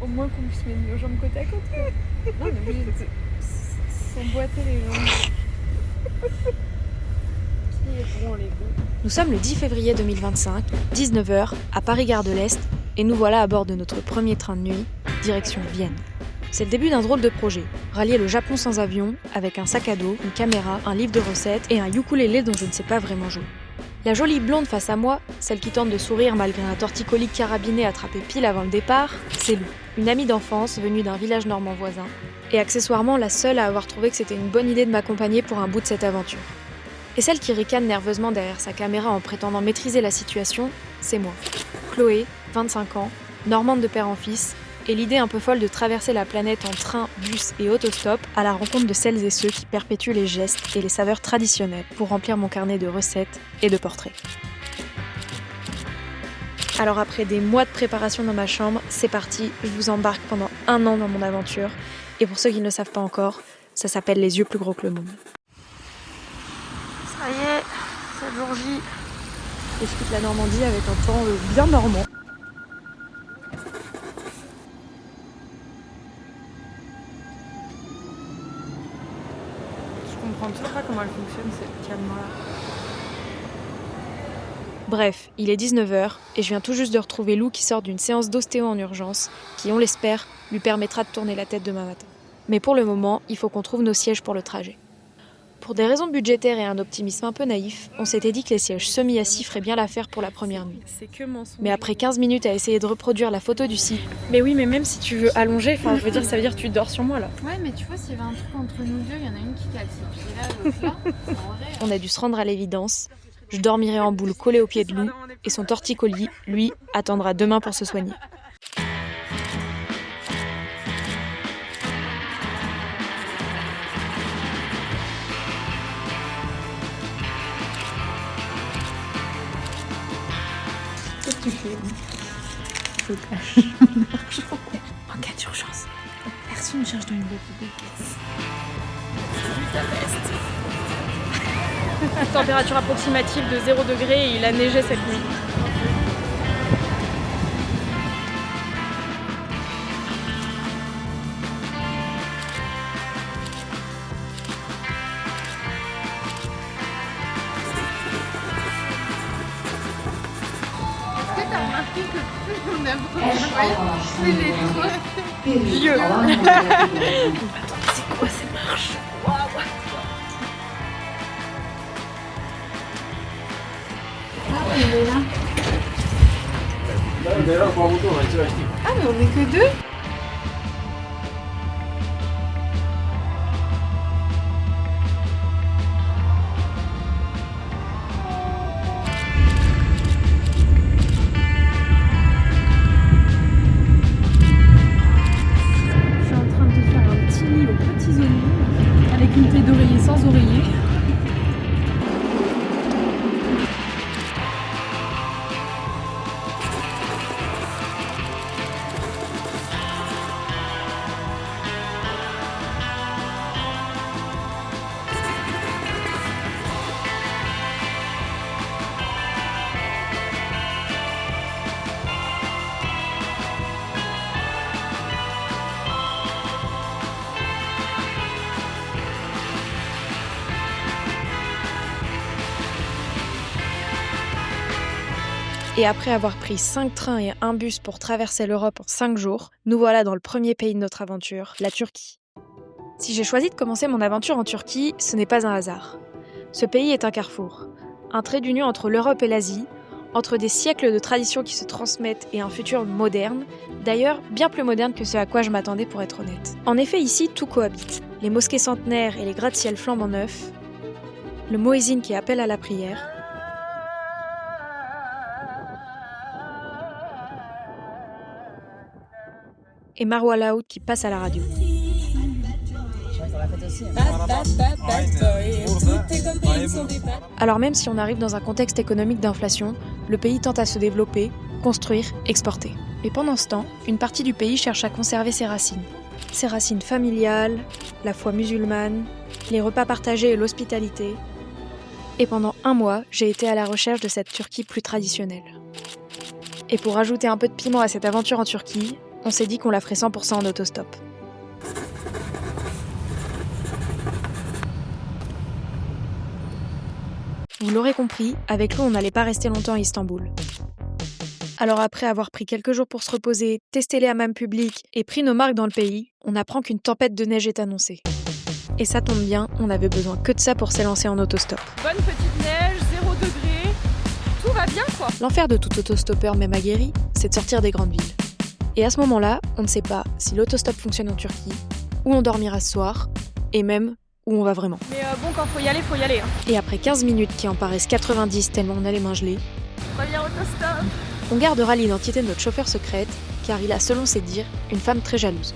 Au moins qu'on puisse mettre nos jambes côte à côte, quoi. Non, on est obligé de s'emboîter les jambes. Qui est bon, les deux? Nous sommes le 10 février 2025, 19h, à Paris-Gare de l'Est, et nous voilà à bord de notre premier train de nuit, direction Vienne. C'est le début d'un drôle de projet, rallier le Japon sans avion, avec un sac à dos, une caméra, un livre de recettes et un ukulélé dont je ne sais pas vraiment jouer. La jolie blonde face à moi, celle qui tente de sourire malgré un torticolis carabiné attrapé pile avant le départ, c'est Lou, une amie d'enfance venue d'un village normand voisin, et accessoirement la seule à avoir trouvé que c'était une bonne idée de m'accompagner pour un bout de cette aventure. Et celle qui ricane nerveusement derrière sa caméra en prétendant maîtriser la situation, c'est moi. Chloé, 25 ans, normande de père en fils, et l'idée un peu folle de traverser la planète en train, bus et autostop à la rencontre de celles et ceux qui perpétuent les gestes et les saveurs traditionnelles pour remplir mon carnet de recettes et de portraits. Alors après des mois de préparation dans ma chambre, c'est parti, je vous embarque pendant 1 an dans mon aventure. Et pour ceux qui ne le savent pas encore, ça s'appelle les yeux plus gros que le monde. Ça y est, c'est le jour J. Et je quitte la Normandie avec un temps bien normand. Je comprends toujours pas comment elle fonctionne, cette caméra. Bref, il est 19h et je viens tout juste de retrouver Lou qui sort d'une séance d'ostéo en urgence qui, on l'espère, lui permettra de tourner la tête demain matin. Mais pour le moment, il faut qu'on trouve nos sièges pour le trajet. Pour des raisons budgétaires et un optimisme un peu naïf, on s'était dit que les sièges semi-assis feraient bien l'affaire pour la première nuit. C'est que mensonge. Mais après 15 minutes à essayer de reproduire la photo du site... Mais oui, mais même si tu veux allonger, ça veut dire que tu dors sur moi là. Ouais, mais tu vois, s'il y avait un truc entre nous deux, il y en a une qui casse. Et puis là, l'autre là, en vrai. On a dû se rendre à l'évidence. Je dormirai en boule collée au pied de Lou, et son torticolis, lui, attendra demain pour se soigner. Qu'est-ce que tu fais? Je cache mon argent. En cas d'urgence, personne ne cherche dans une boîte de pièces. Température approximative de 0 degré et il a neigé cette nuit. Est-ce que t'as remarqué que plus on avance, plus les trois Vieux. c'est quoi ces marches? Waouh. Ah, on est là. Ah, mais on est que deux? Je suis en train de te faire un petit lit aux petits oignons avec une plaie d'oreiller sans oreiller. Et après avoir pris 5 trains et un bus pour traverser l'Europe en 5 jours, nous voilà dans le premier pays de notre aventure, la Turquie. Si j'ai choisi de commencer mon aventure en Turquie, ce n'est pas un hasard. Ce pays est un carrefour, un trait d'union entre l'Europe et l'Asie, entre des siècles de traditions qui se transmettent et un futur moderne, d'ailleurs bien plus moderne que ce à quoi je m'attendais pour être honnête. En effet, ici, tout cohabite. Les mosquées centenaires et les gratte-ciel flambant neufs, le muezzin qui appelle à la prière, et Marwa Laoud qui passe à la radio. Alors même si on arrive dans un contexte économique d'inflation, le pays tente à se développer, construire, exporter. Et pendant ce temps, une partie du pays cherche à conserver ses racines familiales, la foi musulmane, les repas partagés et l'hospitalité. Et pendant 1 mois, j'ai été à la recherche de cette Turquie plus traditionnelle. Et pour ajouter un peu de piment à cette aventure en Turquie, on s'est dit qu'on la ferait 100% en autostop. Vous l'aurez compris, avec l'eau, on n'allait pas rester longtemps à Istanbul. Alors après avoir pris quelques jours pour se reposer, testé les hammams publics et pris nos marques dans le pays, on apprend qu'une tempête de neige est annoncée. Et ça tombe bien, on avait besoin que de ça pour s'élancer en autostop. Bonne petite neige, 0 degré, tout va bien quoi. L'enfer de tout autostoppeur même aguerri, c'est de sortir des grandes villes. Et à ce moment-là, on ne sait pas si l'autostop fonctionne en Turquie, où on dormira ce soir, et même où on va vraiment. Mais bon, quand faut y aller, faut y aller. Hein. Et après 15 minutes qui en paraissent 90 tellement on a les mains gelées, Premier autostop. on gardera l'identité de notre chauffeur secrète, car il a, selon ses dires, une femme très jalouse.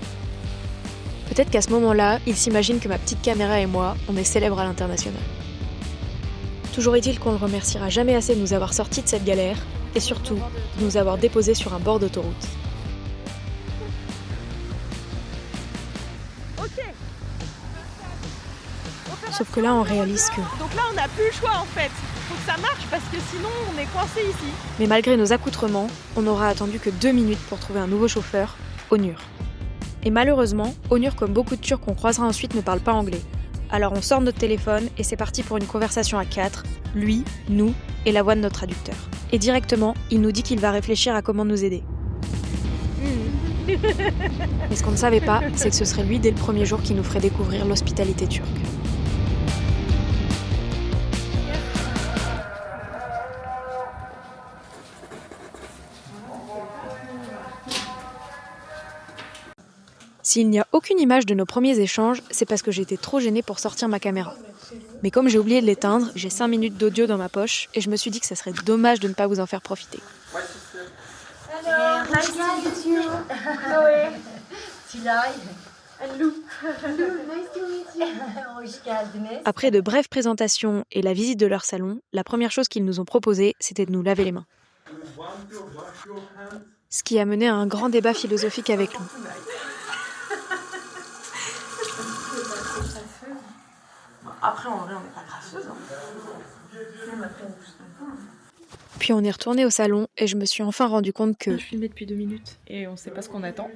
Peut-être qu'à ce moment-là, il s'imagine que ma petite caméra et moi, on est célèbres à l'international. Toujours est-il qu'on le remerciera jamais assez de nous avoir sortis de cette galère, et surtout, de nous avoir déposés sur un bord d'autoroute. Ok. Sauf que là, on réalise que... Donc là, on n'a plus le choix en fait. Faut que ça marche parce que sinon, on est coincé ici. Mais malgré nos accoutrements, on n'aura attendu que 2 minutes pour trouver un nouveau chauffeur, Onur. Et malheureusement, Onur, comme beaucoup de Turcs qu'on croisera ensuite, ne parle pas anglais. Alors on sort notre téléphone et c'est parti pour une conversation à 4, lui, nous et la voix de notre traducteur. Et directement, il nous dit qu'il va réfléchir à comment nous aider. Mais ce qu'on ne savait pas, c'est que ce serait lui dès le premier jour qui nous ferait découvrir l'hospitalité turque. S'il n'y a aucune image de nos premiers échanges, c'est parce que j'étais trop gênée pour sortir ma caméra. Mais comme j'ai oublié de l'éteindre, j'ai 5 minutes d'audio dans ma poche et je me suis dit que ça serait dommage de ne pas vous en faire profiter. Hello, nice to meet you. Chloé. Tilay. And Lou. Nice to meet you. Hoş geldiniz. Après de brèves présentations et la visite de leur salon, la première chose qu'ils nous ont proposé, c'était de nous laver les mains. Ce qui a mené à un grand débat philosophique avec Lou. Après, en vrai, on n'est pas grasseuse. Même après, on pousse un peu. Puis on est retourné au salon et je me suis enfin rendu compte que... Je filmais depuis 2 minutes et on sait pas ce qu'on attend.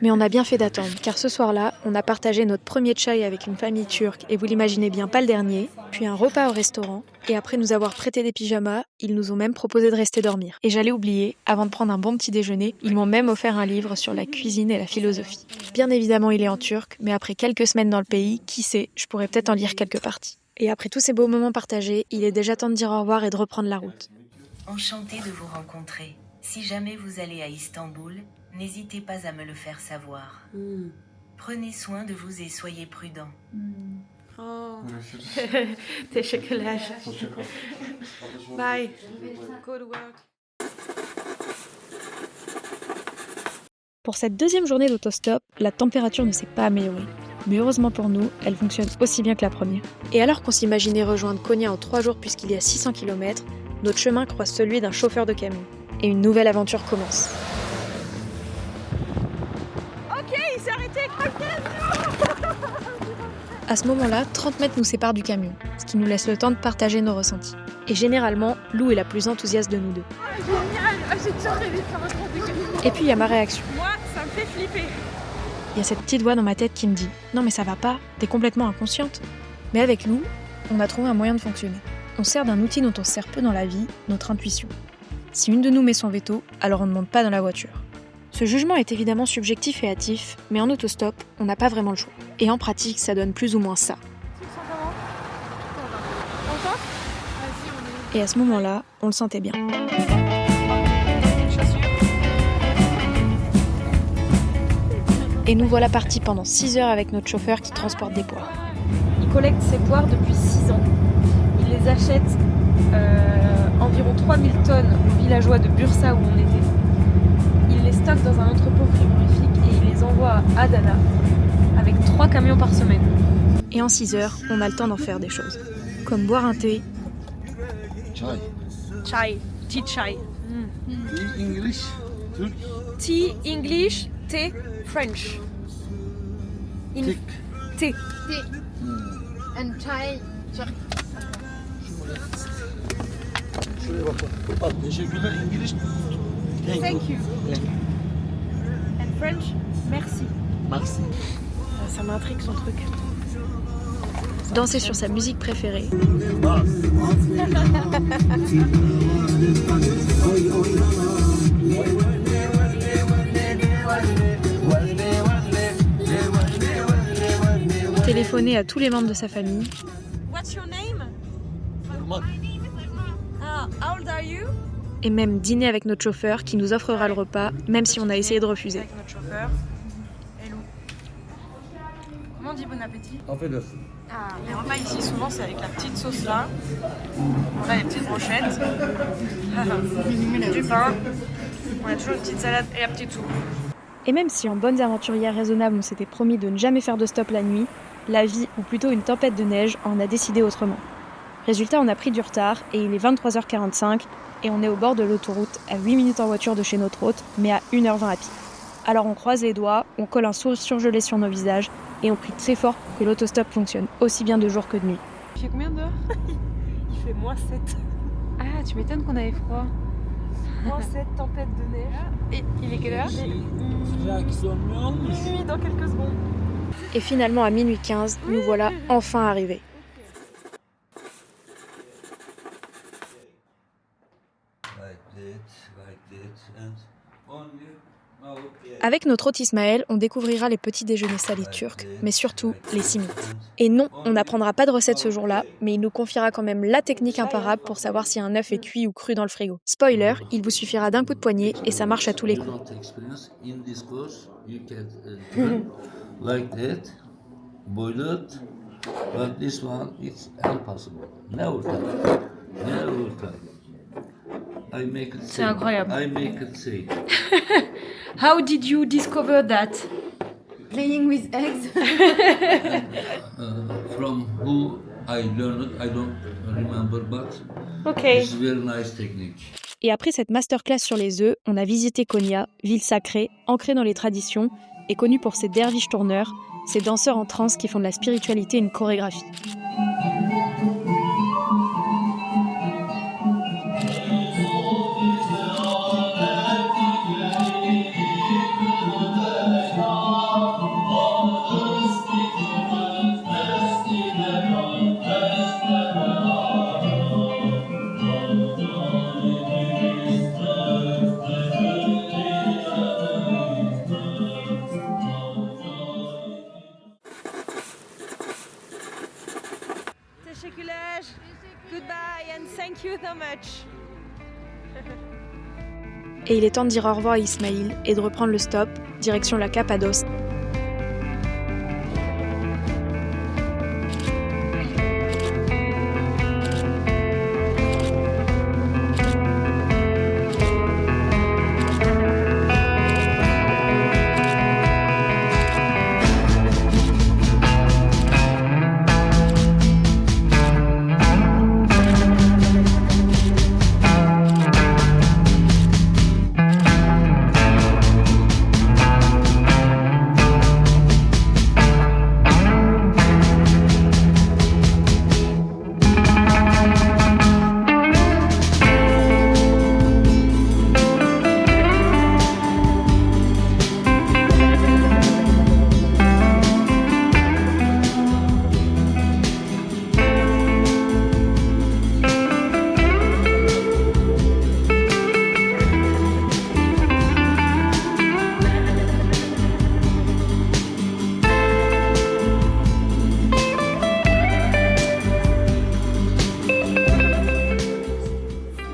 Mais on a bien fait d'attendre, car ce soir-là, on a partagé notre premier chai avec une famille turque, et vous l'imaginez bien, pas le dernier, puis un repas au restaurant, et après nous avoir prêté des pyjamas, ils nous ont même proposé de rester dormir. Et j'allais oublier, avant de prendre un bon petit déjeuner, ils m'ont même offert un livre sur la cuisine et la philosophie. Bien évidemment, il est en turc, mais après quelques semaines dans le pays, qui sait, je pourrais peut-être en lire quelques parties. Et après tous ces beaux moments partagés, il est déjà temps de dire au revoir et de reprendre la route. Enchantée de vous rencontrer. Si jamais vous allez à Istanbul, n'hésitez pas à me le faire savoir. Prenez soin de vous et soyez prudents. Oh. Teşekkürler. Bye. Good work. Pour cette deuxième journée d'autostop, la température ne s'est pas améliorée. Mais heureusement pour nous, elle fonctionne aussi bien que la première. Et alors qu'on s'imaginait rejoindre Konya en 3 jours puisqu'il y a 600 km, notre chemin croise celui d'un chauffeur de camion. Et une nouvelle aventure commence. Ok, il s'est arrêté. À ce moment-là, 30 mètres nous séparent du camion, ce qui nous laisse le temps de partager nos ressentis. Et généralement, Lou est la plus enthousiaste de nous deux. Génial, j'ai toujours rêvé de faire un tour de camion. Et puis il y a ma réaction. Moi, ça me fait flipper. Il y a cette petite voix dans ma tête qui me dit « Non mais ça va pas, t'es complètement inconsciente ». Mais avec Lou, on a trouvé un moyen de fonctionner. On sert d'un outil dont on se sert peu dans la vie, notre intuition. Si une de nous met son veto, alors on ne monte pas dans la voiture. Ce jugement est évidemment subjectif et hâtif, mais en autostop, on n'a pas vraiment le choix. Et en pratique, ça donne plus ou moins ça. Tu le sens comment? Content? Vas-y, on est... Et à ce moment-là, on le sentait bien. Et nous voilà partis pendant 6 heures avec notre chauffeur qui transporte des poires. Il collecte ses poires depuis 6 ans. Il les achète environ 3000 tonnes aux villageois de Bursa où on était. Il les stocke dans un entrepôt frigorifique et il les envoie à Adana avec 3 camions par semaine. Et en 6 heures, on a le temps d'en faire des choses. Comme boire un thé, Chai, tea chai. English, Türk, Tea English, tea French. Türk. Tea. And chai. Şuraya bakalım. Bak teşekkürler İngiliz. Thank you. French, merci. Merci. Ça m'intrigue son truc. Danser sur sa musique préférée. Téléphoner à tous les membres de sa famille. What's your name? How old are you? Et même dîner avec notre chauffeur qui nous offrera le repas, même si on a essayé de refuser. Avec notre chauffeur. Hello. Comment on dit bon appétit? Affedersin. Les repas ici, souvent, c'est avec la petite sauce là. On a les petites brochettes. Du pain. On a toujours une petite salade et la petite soupe. Et même si en bonnes aventurières raisonnables on s'était promis de ne jamais faire de stop la nuit, la vie, ou plutôt une tempête de neige, en a décidé autrement. Résultat, on a pris du retard et il est 23h45 et on est au bord de l'autoroute à 8 minutes en voiture de chez notre hôte, mais à 1h20 à pied. Alors on croise les doigts, on colle un sourire surgelé sur nos visages et on crie très fort pour que l'autostop fonctionne aussi bien de jour que de nuit. Il fait combien dehors? Il fait -7. Ah, tu m'étonnes qu'on avait froid. -7, tempête de neige. Et il est quelle heure? Minuit dans quelques secondes. Et finalement à minuit 15, nous voilà enfin arrivés. Avec notre hôte Ismaël, on découvrira les petits déjeuners salés turcs, mais surtout les simites. Et non, on n'apprendra pas de recette ce jour-là, mais il nous confiera quand même la technique imparable pour savoir si un œuf est cuit ou cru dans le frigo. Spoiler, il vous suffira d'un coup de poignet et ça marche à tous les coups. Like that, boil it, but this one it's impossible. Never time. Never time. I make it C'est incroyable. I make it say. How did you discover that? Playing with eggs. From who I learned it, I don't remember, but Okay. it's very nice technique. Et après cette masterclass sur les œufs, on a visité Konya, ville sacrée, ancrée dans les traditions, et connue pour ses derviches tourneurs, ces danseurs en transe qui font de la spiritualité une chorégraphie. Teşekkürler. Goodbye and thank you so much. Et il est temps de dire au revoir à Ismaïl et de reprendre le stop, direction la Cappadoce.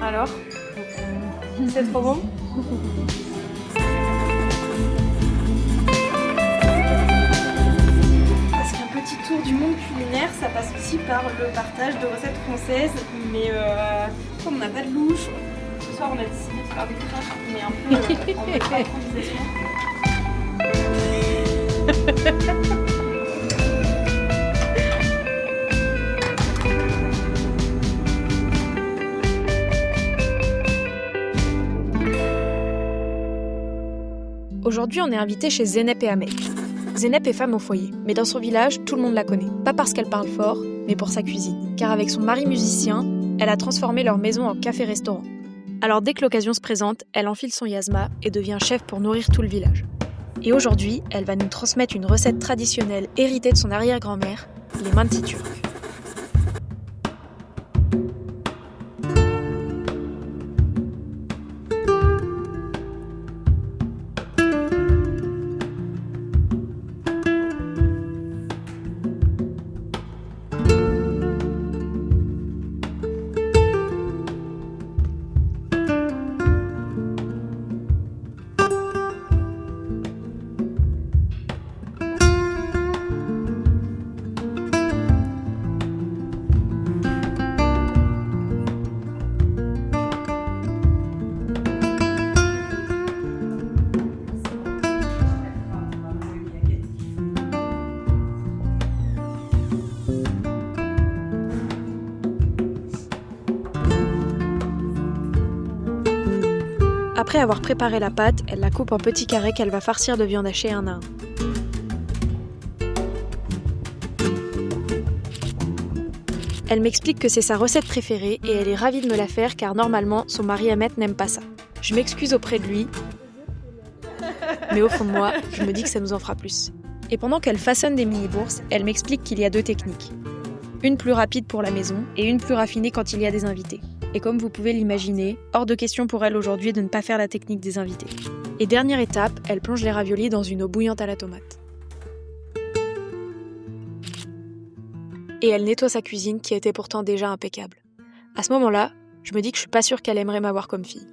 Alors, c'est trop bon? Parce qu'un petit tour du monde culinaire, ça passe aussi par le partage de recettes françaises, mais comme on n'a pas de louche, ce soir on a décidé de faire des crêpes, mais un peu en mode improvisation. Aujourd'hui, on est invité chez Zeynep et Ahmed. Zeynep est femme au foyer, mais dans son village, tout le monde la connaît. Pas parce qu'elle parle fort, mais pour sa cuisine. Car avec son mari musicien, elle a transformé leur maison en café-restaurant. Alors dès que l'occasion se présente, elle enfile son yasma et devient chef pour nourrir tout le village. Et aujourd'hui, elle va nous transmettre une recette traditionnelle héritée de son arrière-grand-mère, les manti turcs. Après avoir préparé la pâte, elle la coupe en petits carrés qu'elle va farcir de viande hachée un à un. Elle m'explique que c'est sa recette préférée et elle est ravie de me la faire car normalement son mari Ahmet n'aime pas ça. Je m'excuse auprès de lui, mais au fond de moi, je me dis que ça nous en fera plus. Et pendant qu'elle façonne des mini-bourses, elle m'explique qu'il y a 2 techniques. Une plus rapide pour la maison et une plus raffinée quand il y a des invités. Et comme vous pouvez l'imaginer, hors de question pour elle aujourd'hui de ne pas faire la technique des invités. Et dernière étape, elle plonge les raviolis dans une eau bouillante à la tomate. Et elle nettoie sa cuisine qui était pourtant déjà impeccable. À ce moment-là, je me dis que je suis pas sûre qu'elle aimerait m'avoir comme fille.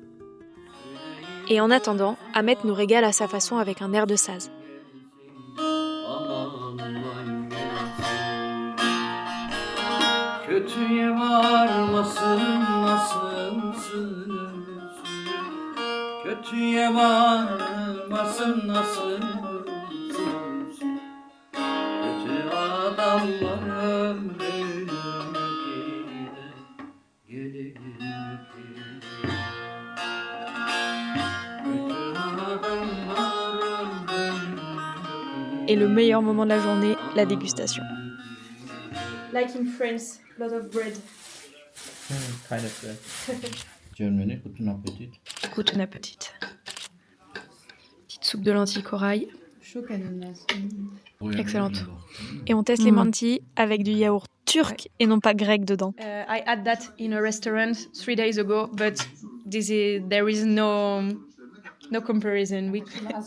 Et en attendant, Ahmet nous régale à sa façon avec un air de saz. Kötüye varmasın nasılsın? Kötüye varmasın nasılsın? Kötü adamlar ömrünü geri kötü adamlar ömrünü. Et le meilleur moment de la journée, la dégustation. Like in France, lot of bread. Kind of good. Germany, guten Appetit. Guten Appetit. Petite soupe de lentilles corail. Excellente. Et on teste les mantis avec du yaourt turc et non pas grec dedans. I had that in a restaurant 3 days ago, but there is no comparison.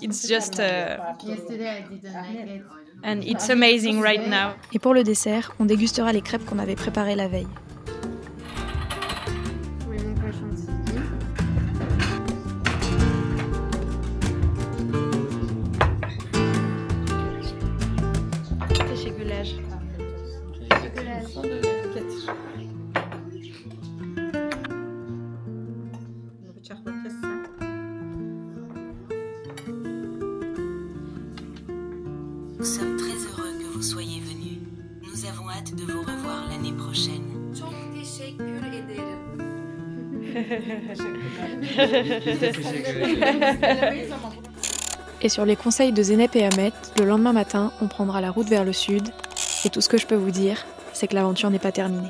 It's just Yesterday I didn't like it. and it's amazing right now. Et pour le dessert, on dégustera les crêpes qu'on avait préparées la veille. Teşekkürler. Nous sommes très heureux que vous soyez venus. Nous avons hâte de vous revoir l'année prochaine. Çok teşekkür ederim. Et sur les conseils de Zeynep et Ahmet, le lendemain matin, on prendra la route vers le sud. Et tout ce que je peux vous dire, c'est que l'aventure n'est pas terminée.